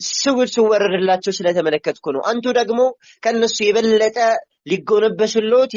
ስጁድ ሲወረድላቸው ስለተመለከትኩ ነው። አንቱ ደግሞ ከነሱ የበለጠ ሊጎነበስሎት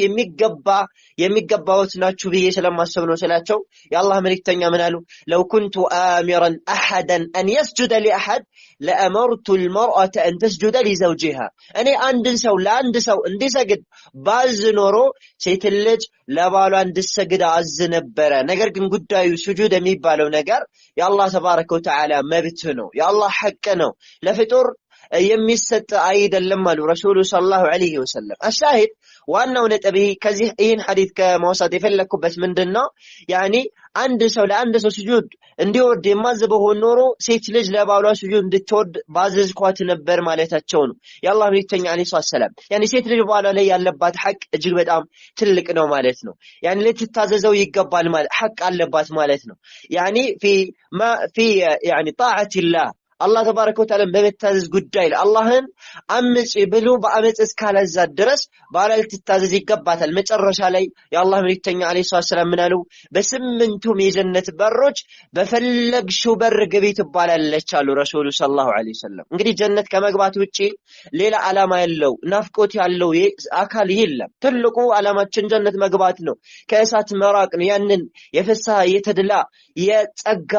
የሚገባዎት ናችሁ ብዬ ስለማሰብ ነው ስላቸው የአላህ መልእክተኛ ምን አሉ? ለው ኩንቱ አሚራን አሐደን አን የስጁደ ሊአሐድ ለአመርቱ ልመርአተ አን ተስጁደ ሊዘውጂሃ፣ እኔ አንድን ሰው ለአንድ ሰው እንዲሰግድ ባዝ ኖሮ ሴት ልጅ ለባሏ እንድትሰግድ አዝ ነበረ። ነገር ግን ጉዳዩ ስጁድ የሚባለው ነገር የአላህ ተባረከ ወተዓላ መብት ነው፣ የአላህ ሐቅ ነው፣ ለፍጡር የሚሰጥ አይደለም አሉ ረሱሉ ሰለላሁ ዐለይሂ ወሰለም። አሻሂድ ዋናው ነጥብ ከዚህ ይህን ሐዲስ ከመውሰድ የፈለኩበት ምንድነው? ያኒ አንድ ሰው ለአንድ ሰው ስጁድ እንዲወርድ የማዘበው ኖሮ ሴት ልጅ ለባሏ ስጁድ እንድትወርድ ባዘዝኳት ነበር ማለታቸው ነው የአላህ መልእክተኛ አለይሂ ሰላም። ያኒ ሴት ልጅ ባሏ ላይ ያለባት ሐቅ እጅግ በጣም ትልቅ ነው ማለት ነው። ያኒ ልትታዘዘው ይገባል ማለት ሐቅ አለባት ማለት ነው። ያኒ ፊ ያኒ ጣዓቲላህ አላህ ተባረከ ወተዓላ በመታዘዝ ጉዳይ ለአላህን አምጽ ብሎ በአመጽ እስካላዛት ድረስ ባሏ ልትታዘዝ ይገባታል። መጨረሻ ላይ የአላህ መልእክተኛ አለይሂ ሰላም ምን አሉ? በስምንቱም የጀነት በሮች በፈለግሽው በር ግቢ ትባላለች አሉ ረሱሉ ሰለላሁ ዐለይሂ ወሰለም። እንግዲህ ጀነት ከመግባት ውጪ ሌላ ዓላማ ያለው ናፍቆት ያለው አካል የለም። ትልቁ ዓላማችን ጀነት መግባት ነው፣ ከእሳት መራቅ ነው። ያንን የፍስሐ የተድላ የጸጋ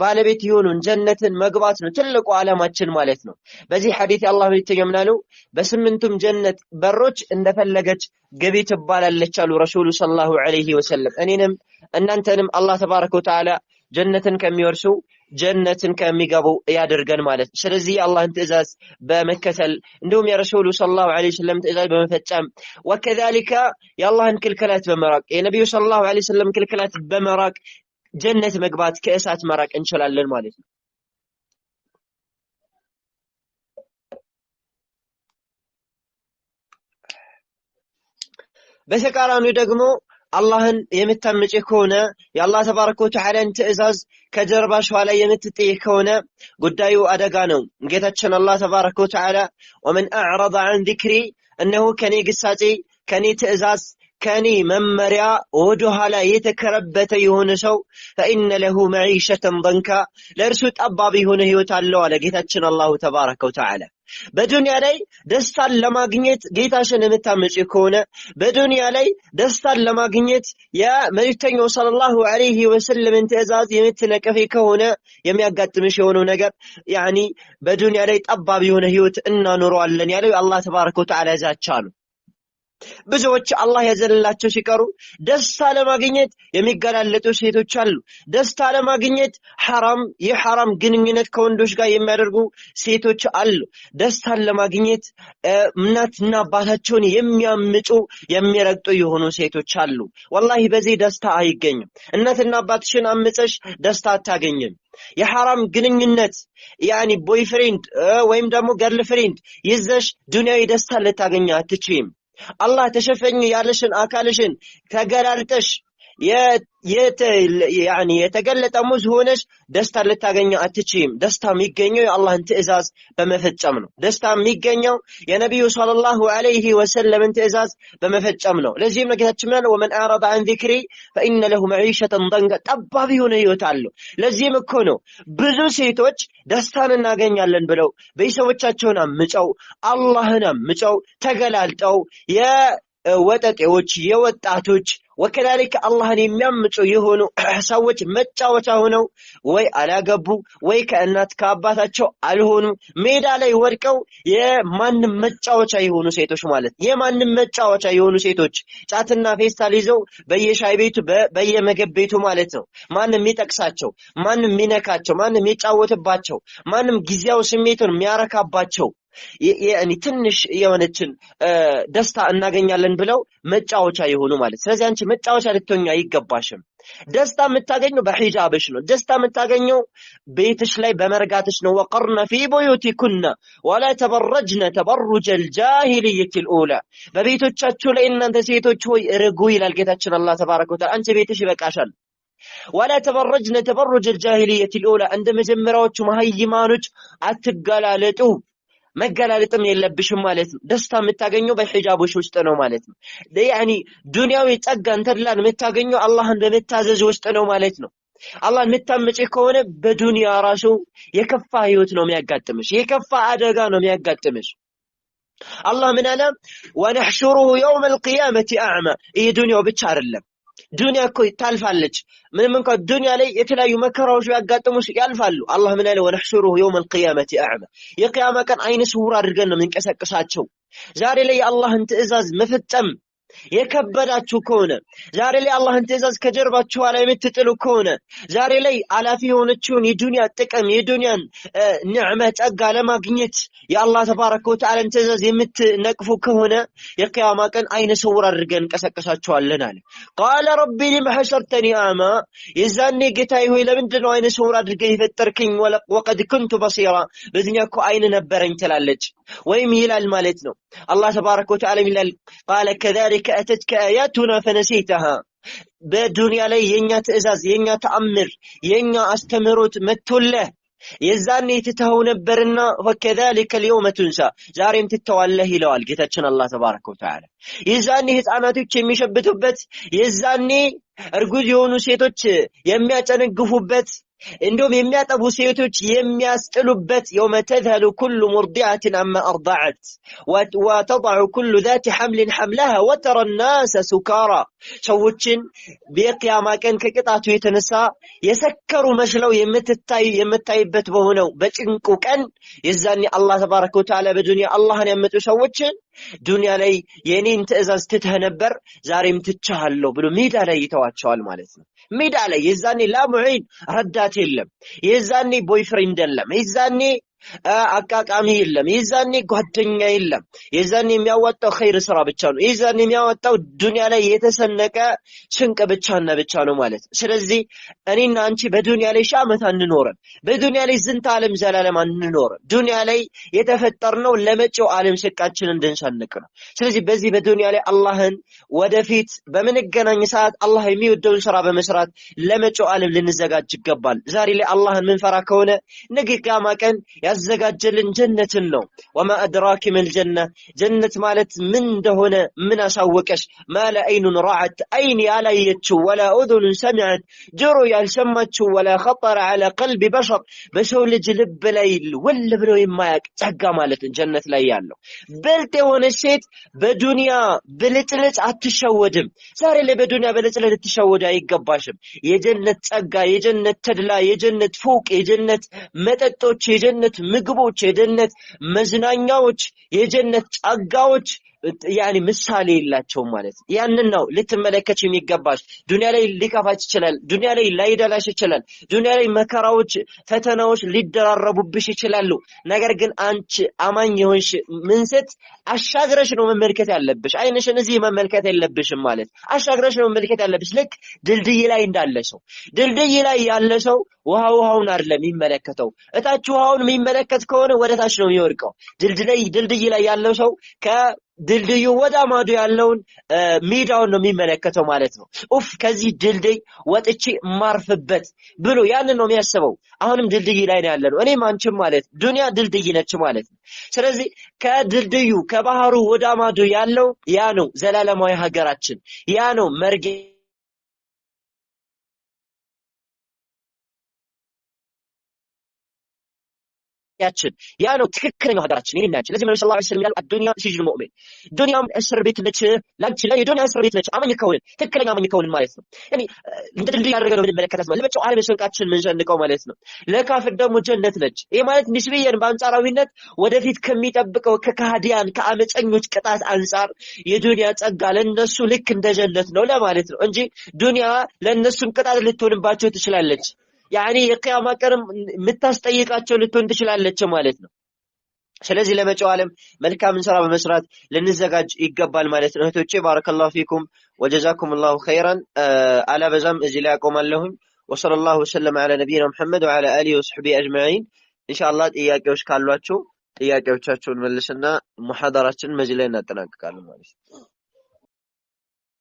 ባለቤት ይሁኑን ጀነትን መግባት ነው ትልቁ ዓላማችን ማለት ነው። በዚህ ሐዲስ የአላህ መልእክተኛ ምን አሉ? በስምንቱም ጀነት በሮች እንደፈለገች ግቢ ትባላለች አሉ ረሱሉ ሰለላሁ ዐለይሂ ወሰለም። እኔንም እናንተንም አላህ ተባረከ ወተዓላ ጀነትን ከሚወርሱ ጀነትን ከሚገቡ ያደርገን ማለት ነው። ስለዚህ የአላህን ትእዛዝ በመከተል እንዲሁም የረሱሉ ሰለላሁ ዐለይሂ ወሰለም ትእዛዝ በመፈጸም ወከዛሊከ የአላህን ክልከላት በመራቅ የነብዩ ሰለላሁ ዐለይሂ ወሰለም ክልከላት በመራቅ ጀነት መግባት ከእሳት መራቅ እንችላለን ማለት ነው። በተቃራኒው ደግሞ አላህን የምታምጪ ከሆነ የአላህ ተባረከ ወተዓላን ትእዛዝ ከጀርባሽ ላይ የምትጥይ ከሆነ ጉዳዩ አደጋ ነው። ጌታችን አላህ ተባረከ ወተዓላ ወመን አዕረض عن ذكري እነሆ ከኔ ግሳጼ ከኔ ትእዛዝ ከኔ መመሪያ ወደ ኋላ የተከረበተ የሆነ ሰው فإن له معيشة ضنكا ለእርሱ ጠባብ የሆነ ህይወት አለው አለ ጌታችን አላሁ ተባረከ ወተዓላ። በዱንያ ላይ ደስታን ለማግኘት ጌታሽን የምታመጪ ከሆነ በዱንያ ላይ ደስታን ለማግኘት የመልእክተኛው ሰለላሁ ዐለይሂ ወሰለም ትእዛዝ የምትነቀፊ ከሆነ የሚያጋጥምሽ የሆነው ነገር ያኒ በዱንያ ላይ ጠባብ የሆነ ህይወት እናኖረዋለን ያለው አላህ ተባረከ ወተዓላ ዛቻ ነው። ብዙዎች አላህ ያዘንላቸው ሲቀሩ ደስታ ለማግኘት የሚገላለጡ ሴቶች አሉ። ደስታ ለማግኘት የሐራም ግንኙነት ከወንዶች ጋር የሚያደርጉ ሴቶች አሉ። ደስታን ለማግኘት እናትና አባታቸውን የሚያምጡ የሚረግጡ የሆኑ ሴቶች አሉ። ወላሂ በዚህ ደስታ አይገኝም። እናትና አባትሽን አምፀሽ ደስታ አታገኝም። የሐራም ግንኙነት ያኒ ቦይፍሬንድ ወይም ደግሞ ገርልፍሬንድ ይዘሽ ዱንያዊ ደስታ ልታገኝ አትችይም። አላህ ተሸፈኝ ያለሽን አካልሽን ተገላልጠሽ የተገለጠ ሙዝ ሆነሽ ደስታ ልታገኝ አትችይም። ደስታ የሚገኘው የአላህን ትእዛዝ በመፈጸም ነው። ደስታ የሚገኘው የነብዩ ሰለላሁ ዐለይሂ ወሰለም ትእዛዝ በመፈጸም ነው። ለዚህም ጌታችን ማለት ወመን አረደ عن ذكري فإن له معيشة ضنكا ጠባብ የሆነ ህይወት አለው። ለዚህም እኮ ነው ብዙ ሴቶች ደስታን እናገኛለን ብለው በሰዎቻቸውን አምፀው አላህን አምፀው ተገላልጠው የወጣቶች የወጣቶች ወከላሊከ አላህን የሚያምፁ የሆኑ ሰዎች መጫወቻ ሆነው ወይ አላገቡ ወይ ከእናት ከአባታቸው አልሆኑ ሜዳ ላይ ወድቀው የማንም መጫወቻ የሆኑ ሴቶች ማለት የማንም መጫወቻ የሆኑ ሴቶች ጫትና ፌስታል ይዘው በየሻይ ቤቱ በየምግብ ቤቱ ማለት ነው። ማንም የሚጠቅሳቸው ማንም የሚነካቸው ማንም የሚጫወትባቸው ማንም ጊዜያዊ ስሜቱን የሚያረካባቸው ያኒ ትንሽ የሆነችን ደስታ እናገኛለን ብለው መጫወቻ የሆኑ ማለት። ስለዚህ አንቺ መጫወቻ ልትሆኚ አይገባሽም። ደስታ የምታገኘው በሂጃብሽ ነው። ደስታ የምታገኘው ቤትሽ ላይ በመርጋትሽ ነው። ወቀርነ ፊ ቡዩቲኩና ወላ ተበረጅነ ተበሩጀ الجاهليه الاولى በቤቶቻችሁ ላይ እናንተ ሴቶች ሆይ ርጉ ይላል ጌታችን አላህ ተባረከ ወተዓላ። አንቺ ቤትሽ ይበቃሻል። ولا تبرجن تبرج الجاهليه الاولى عند መጀመሪያዎቹ መሃይማኖች አትገላለጡ መገላለጥም የለብሽም ማለት ነው። ደስታ የምታገኘው በሂጃቦች ውስጥ ነው ማለት ነው። ያኒ ዱንያዊ ጸጋን ተድላን የምታገኘው አላህን በመታዘዝ ውስጥ ነው ማለት ነው። አላህን የምታመጪ ከሆነ በዱንያ ራሱ የከፋ ህይወት ነው የሚያጋጥምሽ፣ የከፋ አደጋ ነው የሚያጋጥምሽ። አላህ ምን አለ? ወነሕሹሩሁ የውመ القيامة أعمى። ይሄ ዱንያው ብቻ አይደለም። ዱንያ እኮ ታልፋለች። ምንም እንኳን ዱንያ ላይ የተለያዩ መከራዎች ያጋጥሙሽ ያልፋሉ። አላህ ምን አለ? ወነሕሹሩሁ የውመ القيامة أعمى። የቂያማ ቀን አይነ ስውር አድርገን ነው የምንቀሰቅሳቸው። ዛሬ ላይ የአላህን ትእዛዝ መፈጸም የከበዳችሁ ከሆነ ዛሬ ላይ አላህን ትእዛዝ ከጀርባችሁ ላይ የምትጥሉ ከሆነ ዛሬ ላይ አላፊ የሆነችውን የዱንያ ጥቅም የዱንያን ንዕማ ጸጋ ለማግኘት የአላህ ተባረከ ወተዓላ ትእዛዝ የምትነቅፉ ከሆነ የቂያማ ቀን አይነ ስውር አድርገን እንቀሰቅሳችኋለን አለ። ቃለ ረቢ ሊመ ሐሸርተኒ አዕማ። የዛኔ ጌታዬ ሆይ ለምንድን ነው አይነ ስውር አድርገህ የፈጠርከኝ? ወቀድ ኩንቱ በሲራ። በዱንያ እኮ አይን ነበረኝ ትላለች ወይም ይላል ማለት ነው። አላህ ተባረከ ወተዓላ ይላል ቃለ ከዛሊከ أتتك آياتنا فنسيتها። በዱንያ ላይ የኛ ትእዛዝ የኛ ተአምር የኛ አስተምሮት መጥቶልህ የዛኔ ትተው ነበርና ወከذلك اليوم تنسى ዛሬም ትተዋለህ ይለዋል ጌታችን አላህ ተባረከ ወተዓላ። የዛኔ ህፃናቶች የሚሸብቱበት የዛኔ እርጉዝ የሆኑ ሴቶች የሚያጨነግፉበት እንደውም የሚያጠቡ ሴቶች የሚያስጥሉበት يوم تذهل كل مرضعة عما أرضعت وتضع كل ذات حمل حملها وترى الناس سكارى። ሰዎችን በቂያማ ቀን ከቅጣቱ የተነሳ የሰከሩ መስለው የምታይበት በሆነው በጭንቁ ቀን የዛኔ አላህ ተባረከ ወተዓላ በዱንያ አላህን ያመጡ ሰዎችን ዱንያ ላይ የኔን ትእዛዝ ትተህ ነበር ዛሬም ትቻለሁ ብሎ ሜዳ ላይ ይተዋቸዋል ማለት ነው። ሜዳ ላይ የዛኔ ላሙዒን ረዳት የለም፣ የዛኔ ቦይፍሬንድ የለም፣ የዛኔ አቃቃሚ የለም፣ የዛኔ ጓደኛ የለም። የዛኔ የሚያወጣው ኸይር ስራ ብቻ ነው። የዛኔ የሚያወጣው ዱንያ ላይ የተሰነቀ ስንቅ ብቻና ብቻ ነው ማለት ነው። ስለዚህ እኔና አንቺ በዱንያ ላይ ሺህ ዓመት አንኖርም። በዱንያ ላይ ዝንተ ዓለም ዘላለም አንኖርም። ዱንያ ላይ የተፈጠርነው ለመጪው ዓለም ስቃችን እንድንሰንቅ ነው። ስለዚህ በዚህ በዱንያ ላይ አላህን ወደፊት በምንገናኝ ሰዓት አላህ የሚወደውን ስራ በመስራት ለመጪው ዓለም ልንዘጋጅ ይገባል። ዛሬ ላይ አላህን ምንፈራ ከሆነ ነገ ቂያማ ቀን ያዘጋጀልን ጀነትን ነው። ወማ አድራኪ መል ጀነ ጀነት ማለት ምን እንደሆነ ምን አሳወቀሽ? ማለ አይኑን ረዐት አይን ያላየችው ወላ ኡዙኑን ሰሚዐት ጆሮ ያልሰማችው ወላ ኸጠረ ዐላ ቀልቢ በሸር በሰው ልጅ ልብ ላይ ውል ብሎ የማያውቅ ጸጋ ማለት ጀነት ላይ ያለው። ብልጥ የሆነች ሴት በዱንያ ብልጭልጭ አትሸወድም። ዛሬ ላይ በዱንያ ብልጭልጭ ልትሸወድ አይገባሽም። የጀነት ጸጋ፣ የጀነት ተድላ፣ የጀነት ፎቅ፣ የጀነት መጠጦች፣ የጀነት ምግቦች፣ የጀነት መዝናኛዎች፣ የጀነት ጸጋዎች ያኒ ምሳሌ የላቸውም ማለት ነው። ያንን ነው ልትመለከች የሚገባሽ። ዱንያ ላይ ሊከፋች ይችላል፣ ዱንያ ላይ ላይደላሽ ይችላል፣ ዱንያ ላይ መከራዎች፣ ፈተናዎች ሊደራረቡብሽ ይችላሉ። ነገር ግን አንቺ አማኝ የሆንሽ ምንሰት አሻግረሽ ነው መመልከት ያለብሽ። አይንሽን እዚህ መመልከት የለብሽም ማለት አሻግረሽ ነው መመልከት ያለብሽ። ልክ ድልድይ ላይ እንዳለ ሰው ድልድይ ላይ ያለ ሰው ውሃውን አይደለም የሚመለከተው። እታች ውሃውን የሚመለከት ከሆነ ወደ ታች ነው የሚወርቀው። ድልድይ ላይ ያለው ሰው ከድልድዩ ወደ ማዶ ያለውን ሜዳውን ነው የሚመለከተው ማለት ነው። ከዚህ ድልድይ ወጥቼ ማርፍበት ብሎ ያንን ነው የሚያስበው። አሁንም ድልድይ ላይ ነው ያለነው እኔም አንቺም ማለት ዱንያ ድልድይ ነች ማለት ነው። ስለዚህ ከድልድዩ ከባህሩ ወደ ማዶ ያለው ያ ነው ዘላለማዊ ሀገራችን፣ ያ ነው መርጌ ያችን ያ ነው ትክክለኛው ሀገራችን ይሄን ያችን። ለዚህ ነው ሰለላሁ ዐለይሂ ወሰለም ያለው አዱንያ ሲጅኑ ሙእሚን ዱንያም እስር ቤት ነች ላንቺ ላይ የዱንያ እስር ቤት ነች። አማኝ ከሆነ ትክክለኛ አማኝ ከሆነ ማለት ነው ያኒ እንደ ድልድይ ያደረገ ነው የምንመለከታት ማለት ለመጪው ዓለም ሰንቃችን ምንሰንቀው ማለት ነው። ለካፍር ደግሞ ጀነት ነች። ይሄ ማለት ንስብየን በአንጻራዊነት ወደፊት ከሚጠብቀው ከካህዲያን ከአመፀኞች ቅጣት አንጻር የዱንያ ጸጋ ለነሱ ልክ እንደ ጀነት ነው ለማለት ነው እንጂ ዱንያ ለነሱም ቅጣት ልትሆንባቸው ትችላለች። ያኒ የቂያማ ቀንም የምታስጠይቃቸው ልትሆን ትችላለች ማለት ነው። ስለዚህ ለመጪው ዓለም መልካም ስራ በመስራት ልንዘጋጅ ይገባል ማለት ነው። እህቶቼ ባረከላሁ ፊኩም ወጀዛኩሙላሁ ኸይራን። አላበዛም እዚህ ላይ አቆማለሁኝ። ወሰለላሁ ወሰለም ዐላ ነቢይና ሙሐመድ ወዐላ አሊሂ ወሰሕቢሂ አጅመዒን። ኢንሻአላህ ጥያቄዎች ካሏችሁ ጥያቄዎቻችሁን መልስና ሙሐደራችንን መዚህ ላይ እናጠናቅቃለን ማለት ነው።